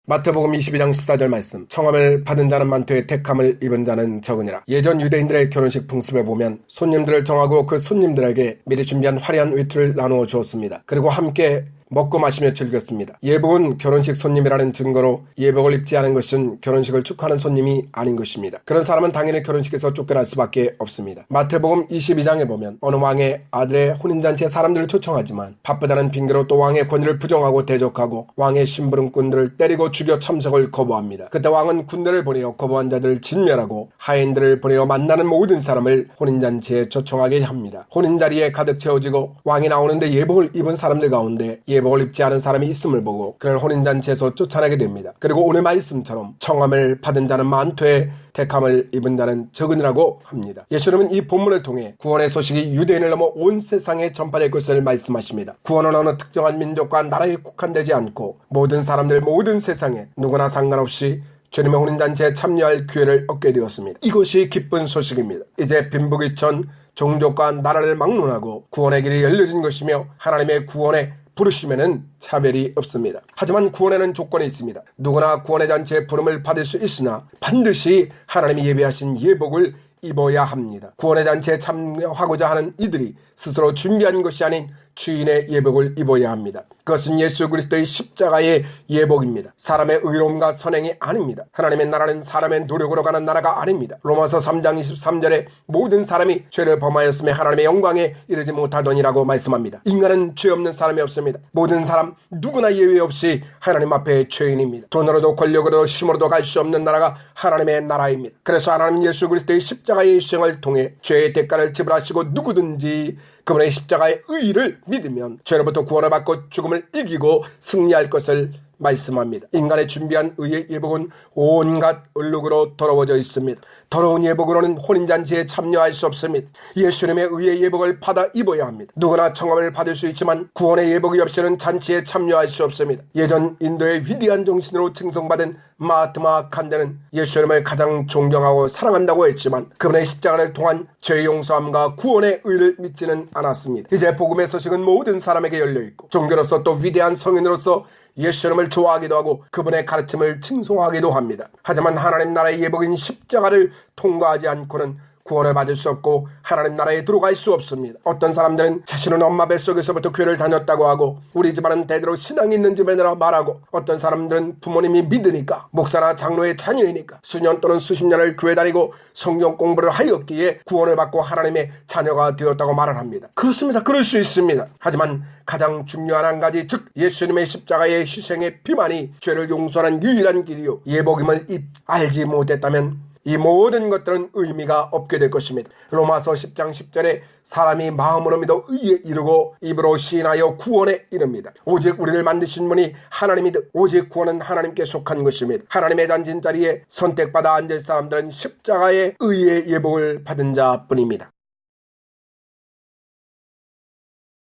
마태복음 22장 14절 말씀. 청함을 받은 자는 많되 택함을 입은 자는 적으니라. 예전 유대인들의 결혼식 풍습에 보면 손님들을 정하고 그 손님들에게 미리 준비한 화려한 외투를 나누어 주었습니다. 그리고 함께 먹고 마시며 즐겼습니다. 예복은 결혼식 손님이라는 증거로 예복을 입지 않은 것은 결혼식을 축하하는 손님이 아닌 것입니다. 그런 사람은 당연히 결혼식에서 쫓겨날 수밖에 없습니다. 마태복음 22장에 보면 어느 왕의 아들의 혼인잔치에 사람들을 초청하지만 바쁘다는 핑계로 또 왕의 권위를 부정하고 대적하고 왕의 심부름꾼들을 때리고 죽여 참석을 거부합니다. 그때 왕은 군대를 보내어 거부한 자들을 진멸하고 하인들을 보내어 만나는 모든 사람을 혼인잔치에 초청하게 합니다. 혼인자리에 가득 채워지고 왕이 나오는데 예복을 입은 사람들 가운데 예복을 입지 않은 사람이 있음을 보고 그를 혼인잔치에서 쫓아내게 됩니다. 그리고 오늘 말씀처럼 청함을 받은 자는 많되 택함을 입은 자는 적으니라고 합니다. 예수님은 이 본문을 통해 구원의 소식이 유대인을 넘어 온 세상에 전파될 것을 말씀하십니다. 구원은 어느 특정한 민족과 나라에 국한되지 않고 모든 사람들 모든 세상에 누구나 상관없이 주님의 혼인잔치에 참여할 기회를 얻게 되었습니다. 이것이 기쁜 소식입니다. 이제 빈부귀천 종족과 나라를 막론하고 구원의 길이 열려진 것이며 하나님의 구원에 부르심에는 차별이 없습니다. 하지만 구원에는 조건이 있습니다. 누구나 구원의 잔치에 부름을 받을 수 있으나 반드시 하나님이 예비하신 예복을 입어야 합니다. 구원의 잔치에 참여하고자 하는 이들이 스스로 준비한 것이 아닌 주인의 예복을 입어야 합니다. 그것은 예수 그리스도의 십자가의 예복입니다. 사람의 의로움과 선행이 아닙니다. 하나님의 나라는 사람의 노력으로 가는 나라가 아닙니다. 로마서 3장 23절에 모든 사람이 죄를 범하였음에 하나님의 영광에 이르지 못하더니라고 말씀합니다. 인간은 죄 없는 사람이 없습니다. 모든 사람 누구나 예외 없이 하나님 앞에 죄인입니다. 돈으로도 권력으로도 힘으로도 갈 수 없는 나라가 하나님의 나라입니다. 그래서 하나님 예수 그리스도의 십자가의 희생을 통해 죄의 대가를 지불하시고 누구든지 그분의 십자가의 의의를 믿으면 죄로부터 구원을 받고 죽음을 이기고 승리할 것을 말씀합니다. 인간의 준비한 의의 예복은 온갖 얼룩으로 더러워져 있습니다. 더러운 예복으로는 혼인잔치에 참여할 수 없습니다. 예수님의 의의 예복을 받아 입어야 합니다. 누구나 청함을 받을 수 있지만 구원의 예복이 없이는 잔치에 참여할 수 없습니다. 예전 인도의 위대한 정신으로 칭송받은 마하트마 간다는 예수님을 가장 존경하고 사랑한다고 했지만 그분의 십자가를 통한 죄 용서함과 구원의 의를 믿지는 않았습니다. 이제 복음의 소식은 모든 사람에게 열려있고 종교로서 또 위대한 성인으로서 예수님을 좋아하기도 하고 그분의 가르침을 칭송하기도 합니다. 하지만 하나님 나라의 예복인 십자가를 통과하지 않고는 구원을 받을 수 없고 하나님 나라에 들어갈 수 없습니다. 어떤 사람들은 자신은 엄마 뱃속에서부터 교회를 다녔다고 하고 우리 집안은 대대로 신앙이 있는 집이라 말하고 어떤 사람들은 부모님이 믿으니까 목사나 장로의 자녀이니까 수년 또는 수십 년을 교회 다니고 성경 공부를 하였기에 구원을 받고 하나님의 자녀가 되었다고 말을 합니다. 그렇습니다. 그럴 수 있습니다. 하지만 가장 중요한 한 가지 즉 예수님의 십자가의 희생의 피만이 죄를 용서하는 유일한 길이요 예복임을 알지 못했다면 이 모든 것들은 의미가 없게 될 것입니다. 로마서 10장 10절에 사람이 마음으로 믿어 의에 이르고 입으로 시인하여 구원에 이릅니다. 오직 우리를 만드신 분이 하나님이듯 오직 구원은 하나님께 속한 것입니다. 하나님의 잔진 자리에 선택받아 앉을 사람들은 십자가의 의의 예복을 받은 자뿐입니다.